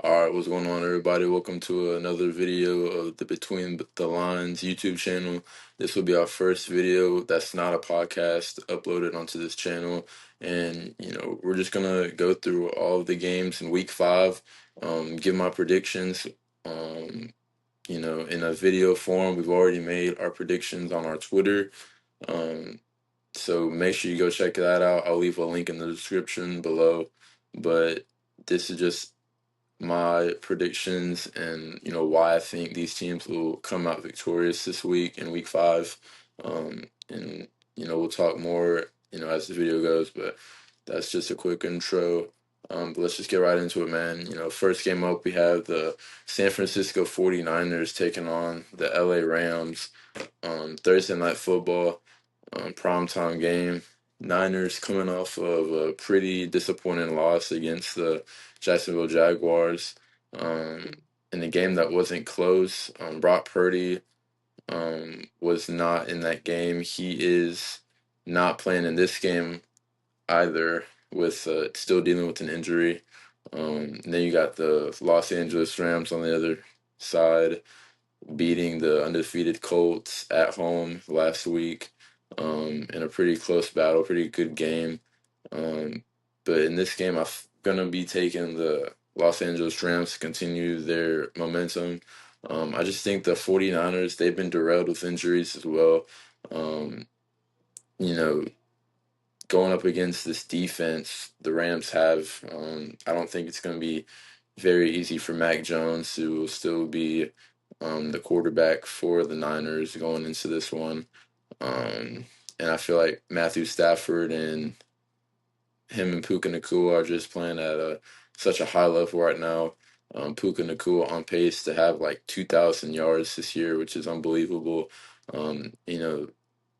All right, what's going on, everybody? Welcome to another video of the Between the Lines YouTube channel. This will be our first video that's not a podcast uploaded onto this channel. And, we're just going to go through all of the games in week 5, give my predictions, in a video form. We've already made our predictions on our Twitter. So make sure you go check that out. I'll leave a link in the description below. But this is just my predictions and why I think these teams will come out victorious this week in week 5. And we'll talk more as the video goes, but that's just a quick intro. But let's just get right into it, man. First game up, we have the San Francisco 49ers taking on the LA Rams. Thursday night football, primetime game. Niners coming off of a pretty disappointing loss against the Jacksonville Jaguars, in a game that wasn't close. Brock Purdy was not in that game. He is not playing in this game either, with still dealing with an injury. And then you got the Los Angeles Rams on the other side, beating the undefeated Colts at home last week, in a pretty close battle, pretty good game. But in this game, I'm going to be taking the Los Angeles Rams to continue their momentum. I just think the 49ers, they've been derailed with injuries as well. You know, Going up against this defense the Rams have, I don't think it's going to be very easy for Mac Jones, who will still be the quarterback for the Niners going into this one. And I feel like Matthew Stafford and him and Puka Nacua are just playing at such a high level right now. Puka Nacua on pace to have like 2,000 yards this year, which is unbelievable. Um, you know,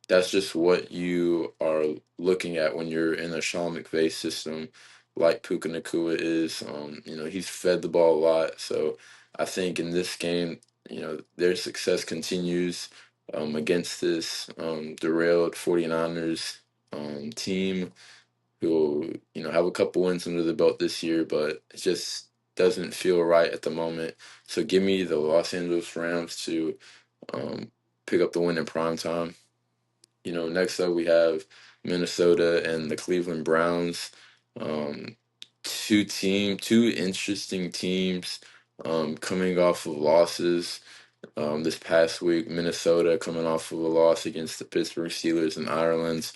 that's just what you are looking at when you're in a Sean McVay system, like Puka Nacua is. He's fed the ball a lot, so I think in this game, their success continues against this derailed 49ers team, who have a couple wins under the belt this year, but it just doesn't feel right at the moment. So give me the Los Angeles Rams to um, pick up the win in prime time. Next up we have Minnesota and the Cleveland Browns. Um, two interesting teams coming off of losses. This past week, Minnesota coming off of a loss against the Pittsburgh Steelers in Ireland.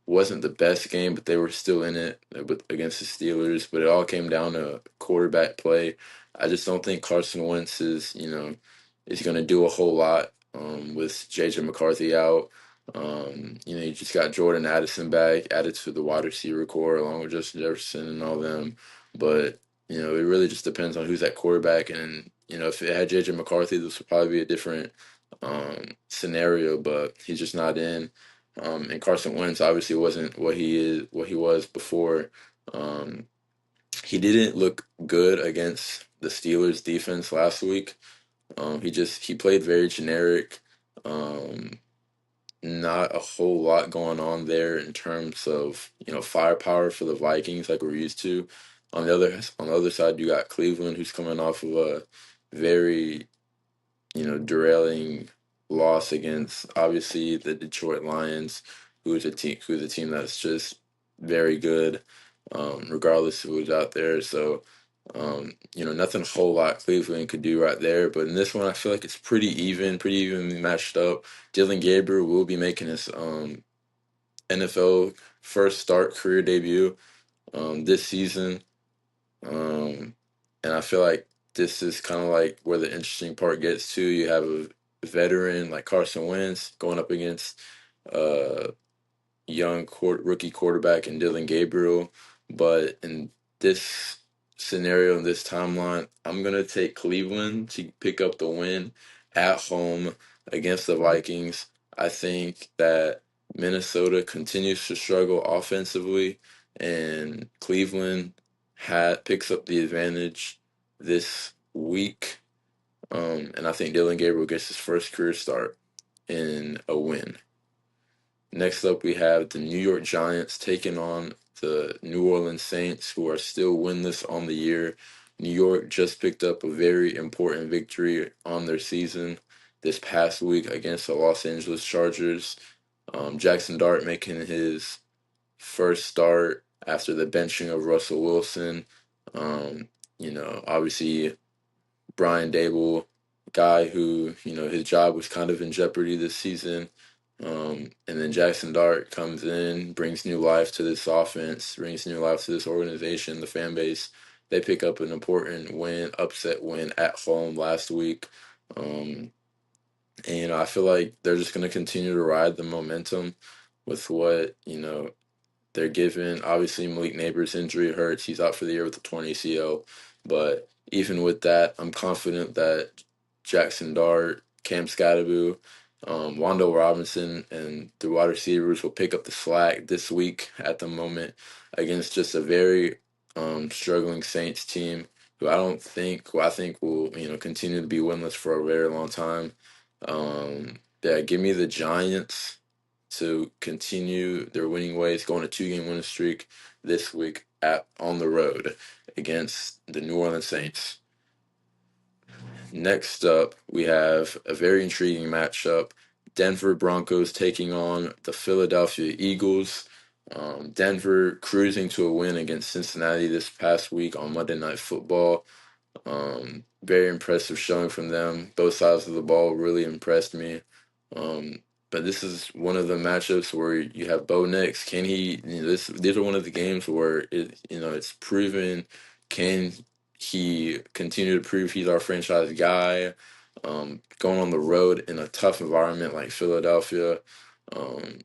Wasn't the best game, but they were still in it against the Steelers. But it all came down to quarterback play. I just don't think Carson Wentz is going to do a whole lot with J.J. McCarthy out. You just got Jordan Addison back, added to the wide receiver core along with Justin Jefferson and all them. But, it really just depends on who's at quarterback. And, if it had J.J. McCarthy, this would probably be a different scenario, but he's just not in. And Carson Wentz obviously wasn't what he was before. He didn't look good against the Steelers defense last week. He played very generic. Not a whole lot going on there in terms of firepower for the Vikings like we're used to. On the other side, you got Cleveland, who's coming off of a very derailing loss against obviously the Detroit Lions, who's a team that's just very good, regardless of who's out there. So nothing a whole lot Cleveland could do right there. But in this one, I feel like it's pretty evenly matched up. Dillon Gabriel will be making his NFL first start career debut this season. And I feel like this is kind of like where the interesting part gets to. You have a veteran like Carson Wentz going up against young rookie quarterback in Dillon Gabriel. But in this scenario, in this timeline, I'm going to take Cleveland to pick up the win at home against the Vikings. I think that Minnesota continues to struggle offensively, and Cleveland picks up the advantage this week. And I think Dillon Gabriel gets his first career start in a win. Next up, we have the New York Giants taking on the New Orleans Saints, who are still winless on the year. New York just picked up a very important victory on their season this past week against the Los Angeles Chargers. Jackson Dart making his first start after the benching of Russell Wilson. Um, Obviously Brian Dable, guy who, his job was kind of in jeopardy this season. And then Jackson Dart comes in, brings new life to this offense, brings new life to this organization, the fan base. They pick up an important win, upset win at home last week. Um, and, I feel like they're just going to continue to ride the momentum with what, they're given. Obviously, Malik Neighbors' injury hurts. He's out for the year with a torn ACL. But even with that, I'm confident that Jackson Dart, Cam Scatterbu, Wando Robinson, and the wide receivers will pick up the slack this week at the moment against just a very struggling Saints team who I think will, continue to be winless for a very long time. Yeah, give me the Giants to continue their winning ways, go on a 2-game winning streak this week on the road against the New Orleans Saints. Next up, we have a very intriguing matchup. Denver Broncos taking on the Philadelphia Eagles. Denver cruising to a win against Cincinnati this past week on Monday Night Football. Very impressive showing from them. Both sides of the ball really impressed me. But this is one of the matchups where you have Bo Nix. Can he? These are one of the games where it's proven. Can he continue to prove he's our franchise guy? Going on the road in a tough environment like Philadelphia. Um,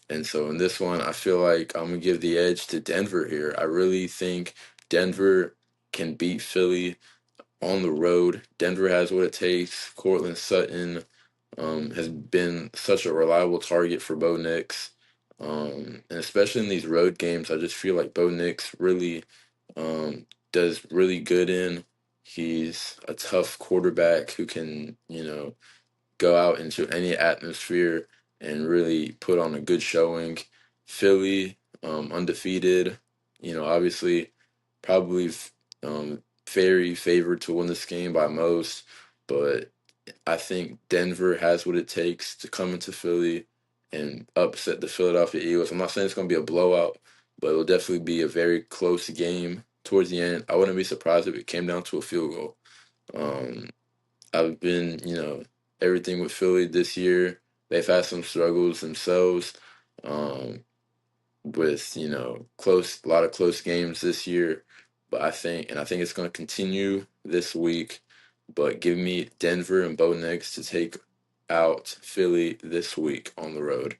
and so in this one, I feel like I'm gonna give the edge to Denver here. I really think Denver can beat Philly on the road. Denver has what it takes. Cortland Sutton has been such a reliable target for Bo Nix. And especially in these road games, I just feel like Bo Nix really does really good in. He's a tough quarterback who can, go out into any atmosphere and really put on a good showing. Philly, undefeated, obviously probably very favored to win this game by most, but I think Denver has what it takes to come into Philly and upset the Philadelphia Eagles. I'm not saying it's going to be a blowout, but it'll definitely be a very close game towards the end. I wouldn't be surprised if it came down to a field goal. Um, I've been, everything with Philly this year. They've had some struggles themselves, with a lot of close games this year. But I think it's going to continue this week. But give me Denver and Bo Nix to take out Philly this week on the road.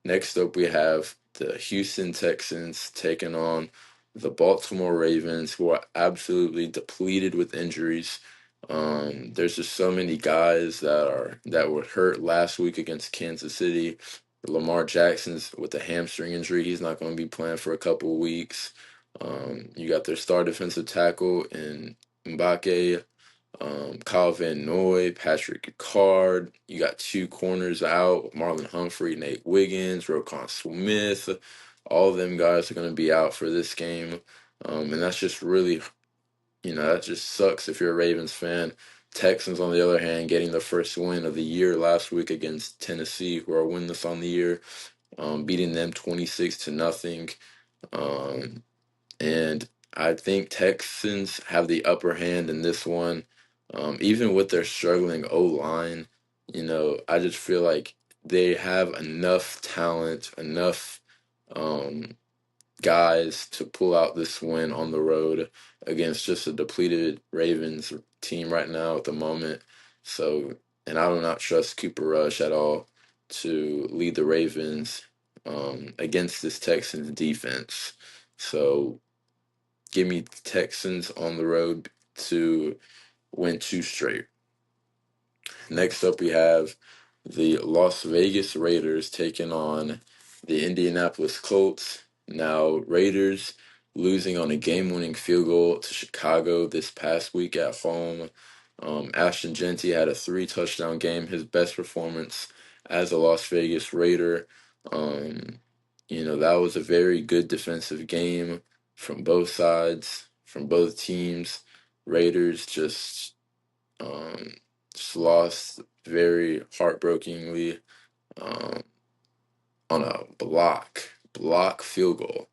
Next up, we have the Houston Texans taking on the Baltimore Ravens, who are absolutely depleted with injuries. There's just so many guys that were hurt last week against Kansas City. Lamar Jackson's with a hamstring injury. He's not going to be playing for a couple of weeks. You got their star defensive tackle in Mbake, Kyle Van Noy, Patrick Ricard. You got two corners out, Marlon Humphrey, Nate Wiggins, Roquan Smith. All of them guys are going to be out for this game. And that's just really, that just sucks if you're a Ravens fan. Texans, on the other hand, getting the first win of the year last week against Tennessee, who are winless on the year, beating them 26-0. And I think Texans have the upper hand in this one. Even with their struggling O-line, I just feel like they have enough talent, enough guys to pull out this win on the road against just a depleted Ravens team right now at the moment. So, and I do not trust Cooper Rush at all to lead the Ravens against this Texans defense. So, give me Texans on the road to win 2 straight. Next up, we have the Las Vegas Raiders taking on the Indianapolis Colts. Now, Raiders losing on a game-winning field goal to Chicago this past week at home. Ashton Jeanty had a 3-touchdown game, his best performance as a Las Vegas Raider. That was a very good defensive game from both sides. from both teams. Raiders um, just lost very heartbreakingly um, on a block field goal.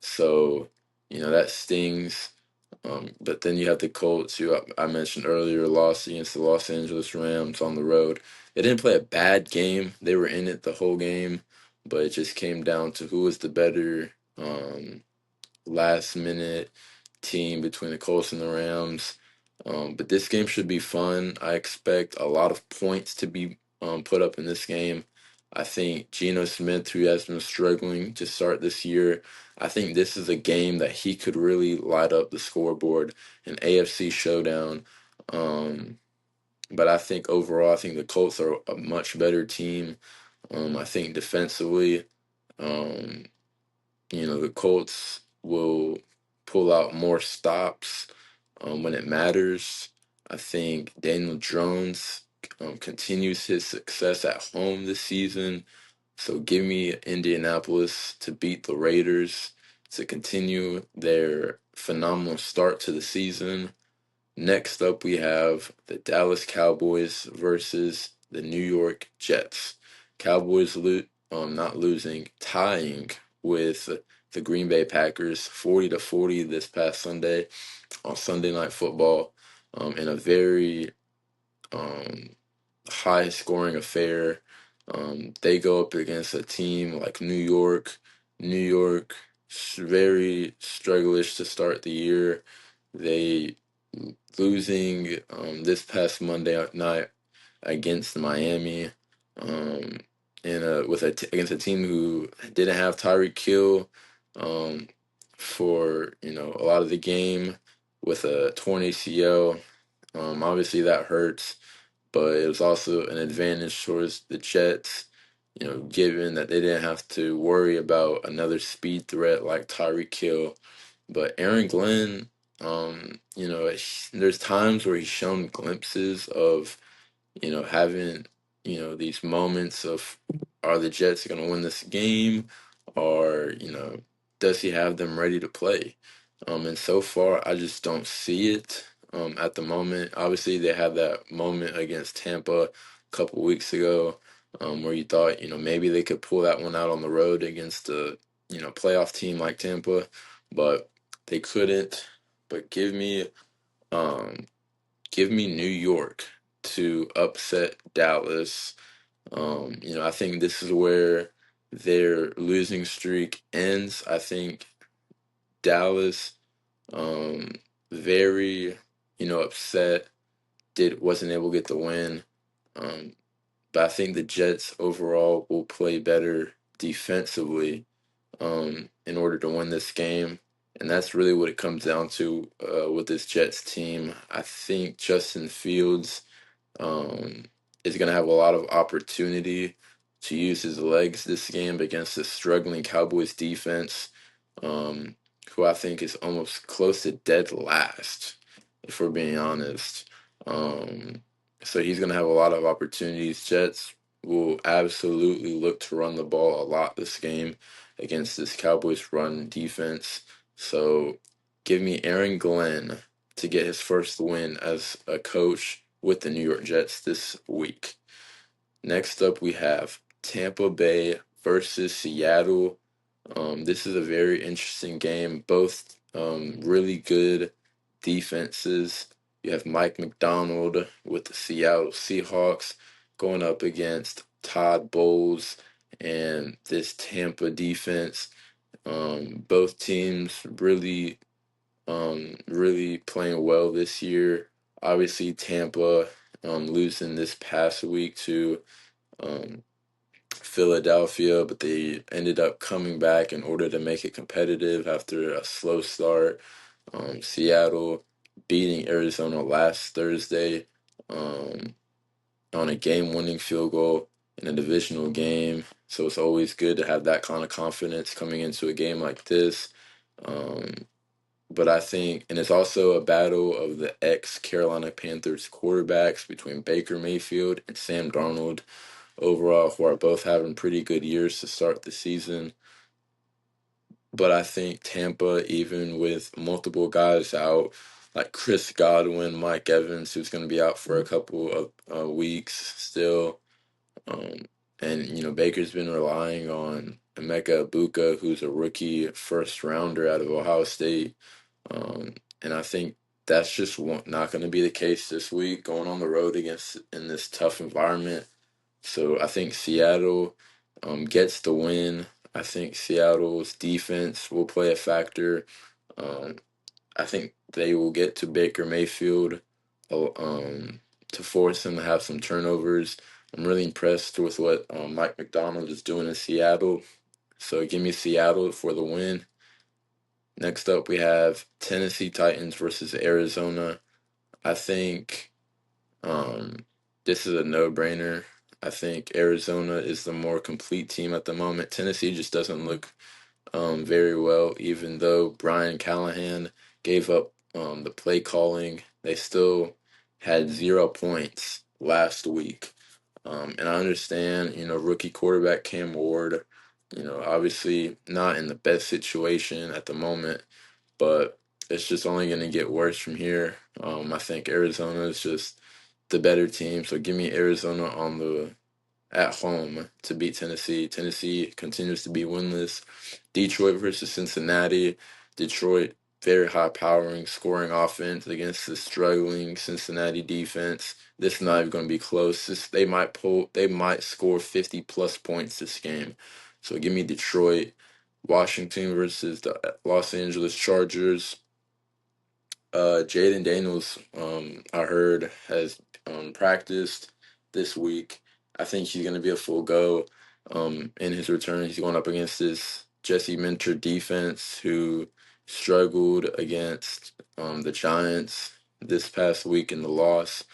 So, that stings. But then you have the Colts, who I mentioned earlier, lost against the Los Angeles Rams on the road. They didn't play a bad game. They were in it the whole game, but it just came down to who was the better last minute team between the Colts and the Rams. But this game should be fun. I expect a lot of points to be put up in this game. I think Geno Smith, who has been struggling to start this year, I think this is a game that he could really light up the scoreboard, an AFC showdown. Um, but I think overall, I think the Colts are a much better team. I think defensively, um, the Colts will pull out more stops when it matters. I think Daniel Jones continues his success at home this season. So give me Indianapolis to beat the Raiders to continue their phenomenal start to the season. Next up, we have the Dallas Cowboys versus the New York Jets. Cowboys not losing, tying with the Green Bay Packers 40-40 this past Sunday on Sunday Night Football in a very um, high scoring affair. They go up against a team like New York. New York, very struggleish to start the year. They losing this past Monday night against Miami, um, and against a team who didn't have Tyreek Hill for a lot of the game with a torn ACL. Obviously that hurts, but it was also an advantage towards the Jets, given that they didn't have to worry about another speed threat like Tyreek Hill. But Aaron Glenn, there's times where he's shown glimpses of, having, these moments of, are the Jets going to win this game? Or, does he have them ready to play? And so far, I just don't see it at the moment. Obviously, they had that moment against Tampa a couple weeks ago where you thought, maybe they could pull that one out on the road against a, playoff team like Tampa, but they couldn't. But um, give me New York to upset Dallas. I think this is where their losing streak ends. I think Dallas, um, very, upset, wasn't able to get the win. Um, but I think the Jets overall will play better defensively in order to win this game. And that's really what it comes down to with this Jets team. I think Justin Fields um, is going to have a lot of opportunity to use his legs this game against the struggling Cowboys defense, um, who I think is almost close to dead last, if we're being honest. Um, so he's going to have a lot of opportunities. Jets will absolutely look to run the ball a lot this game against this Cowboys run defense. So give me Aaron Glenn to get his first win as a coach with the New York Jets this week. Next up, we have Tampa Bay versus Seattle. This is a very interesting game. Both really good defenses. You have Mike McDonald with the Seattle Seahawks going up against Todd Bowles and this Tampa defense. Both teams really playing well this year. Obviously, Tampa losing this past week to um, Philadelphia, but they ended up coming back in order to make it competitive after a slow start. Seattle beating Arizona last Thursday um, on a game-winning field goal in a divisional game. So it's always good to have that kind of confidence coming into a game like this. Um, but I think, and it's also a battle of the ex-Carolina Panthers quarterbacks between Baker Mayfield and Sam Darnold overall, who are both having pretty good years to start the season. But I think Tampa, even with multiple guys out, like Chris Godwin, Mike Evans, who's going to be out for a couple of weeks still, um, and Baker's been relying on Emeka Ibuka, who's a rookie first rounder out of Ohio State, and I think that's just not going to be the case this week, going on the road against in this tough environment. So I think Seattle gets the win. I think Seattle's defense will play a factor. Um, I think they will get to Baker Mayfield to force him to have some turnovers. I'm really impressed with what Mike McDonald is doing in Seattle. So give me Seattle for the win. Next up, we have Tennessee Titans versus Arizona. I think um, this is a no-brainer. I think Arizona is the more complete team at the moment. Tennessee just doesn't look very well, even though Brian Callahan gave up the play calling. They still had 0 points last week. And I understand, rookie quarterback Cam Ward, obviously not in the best situation at the moment, but it's just only going to get worse from here. I think Arizona is just the better team, so give me Arizona on the at home to beat Tennessee. Tennessee continues to be winless. Detroit versus Cincinnati. Detroit, very high powering scoring offense against the struggling Cincinnati defense. This is not even going to be close. They might score 50 plus points this game. So give me Detroit. Washington versus the Los Angeles Chargers. Jaden Daniels, I heard, has practiced this week. I think he's going to be a full go in his return. He's going up against this Jesse Minter defense who struggled against the Giants this past week in the loss.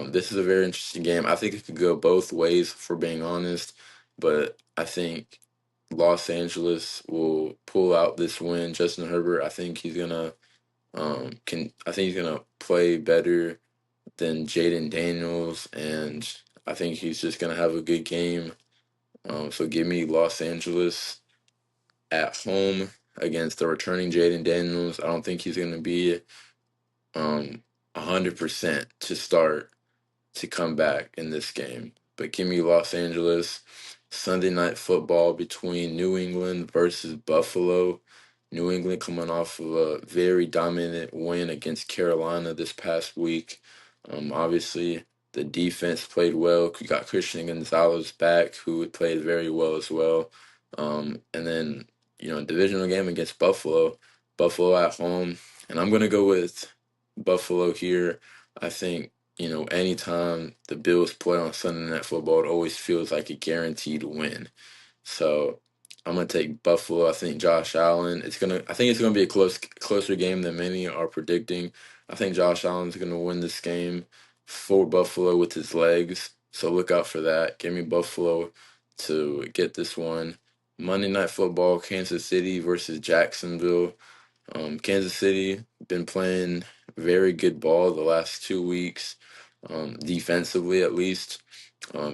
This is a very interesting game. I think it could go both ways, for being honest, but I think Los Angeles will pull out this win. Justin Herbert, I think he's gonna I think he's gonna play better than Jaden Daniels, and I think he's just gonna have a good game. So give me Los Angeles at home against the returning Jaden Daniels. I don't think he's gonna be 100% to start to come back in this game. But give me Los Angeles. Sunday night football between New England versus Buffalo. New England coming off of a very dominant win against Carolina this past week. Obviously, the defense played well. We got Christian Gonzalez back, who played very well as well. And then, divisional game against Buffalo. Buffalo at home. And I'm going to go with Buffalo here. I think anytime the Bills play on Sunday Night Football, it always feels like a guaranteed win. So I'm gonna take Buffalo. I think Josh Allen. I think it's gonna be a closer game than many are predicting. I think Josh Allen's gonna win this game for Buffalo with his legs. So look out for that. Give me Buffalo to get this one. Monday Night Football, Kansas City versus Jacksonville. Kansas City been playing very good ball the last 2 weeks, defensively at least.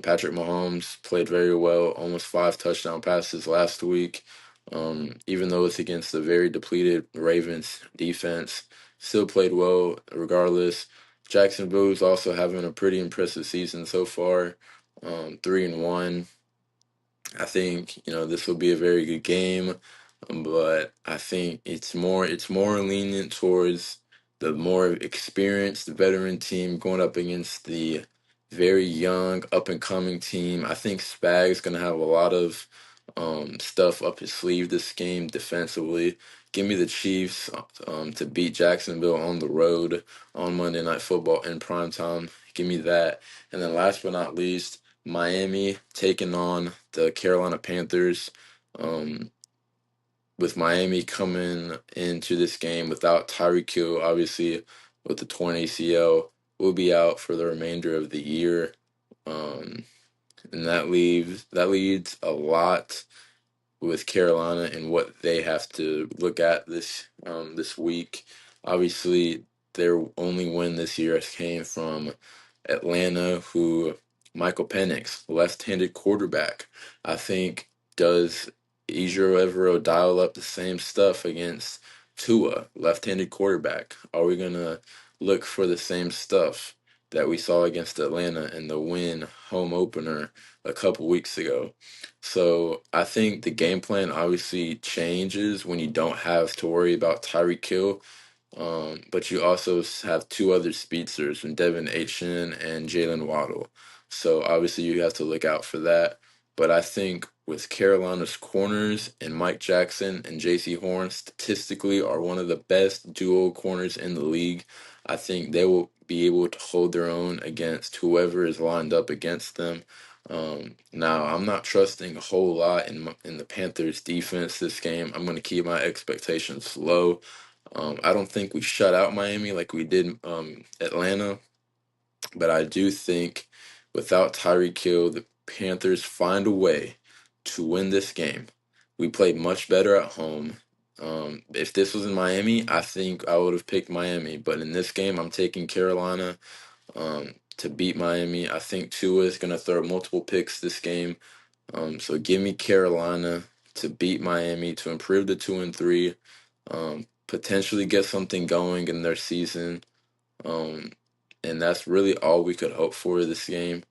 Patrick Mahomes played very well, almost 5 touchdown passes last week. Even though it's against a very depleted Ravens defense, still played well regardless. Jacksonville is also having a pretty impressive season so far, 3-1. I think this will be a very good game, but I think it's more lenient towards the more experienced veteran team going up against the very young up and coming team. I think Spag's gonna have a lot of stuff up his sleeve this game defensively. Give me the Chiefs to beat Jacksonville on the road on Monday Night Football in prime time. Give me that, and then last but not least. Miami taking on the Carolina Panthers. Um, with Miami coming into this game without Tyreek Hill, obviously with the torn ACL, will be out for the remainder of the year. Um, and that leads a lot with Carolina and what they have to look at this week. Obviously, their only win this year came from Atlanta, who Michael Penix, left-handed quarterback, I think does Ejiro Evero dial up the same stuff against Tua, left-handed quarterback? Are we gonna look for the same stuff that we saw against Atlanta in the win home opener a couple weeks ago? So I think the game plan obviously changes when you don't have to worry about Tyreek Hill, but you also have two other speedsters, and Devin Achane and Jalen Waddle. So obviously you have to look out for that. But I think with Carolina's corners and Mike Jackson and J.C. Horn statistically are one of the best duo corners in the league. I think they will be able to hold their own against whoever is lined up against them. Now, I'm not trusting a whole lot in the Panthers defense this game. I'm going to keep my expectations low. I don't think we shut out Miami like we did Atlanta, but I do think without Tyreek Hill, the Panthers find a way to win this game. We played much better at home. If this was in Miami, I think I would have picked Miami, but in this game, I'm taking Carolina to beat Miami. I think Tua is going to throw multiple picks this game. So give me Carolina to beat Miami to improve the 2-3, potentially get something going in their season. And that's really all we could hope for this game.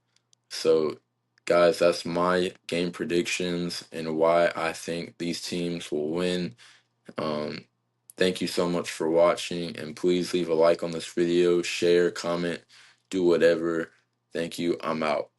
So, guys, that's my game predictions and why I think these teams will win. Um, Thank you so much for watching, and please leave a like on this video, share, comment, do whatever. Thank you. I'm out.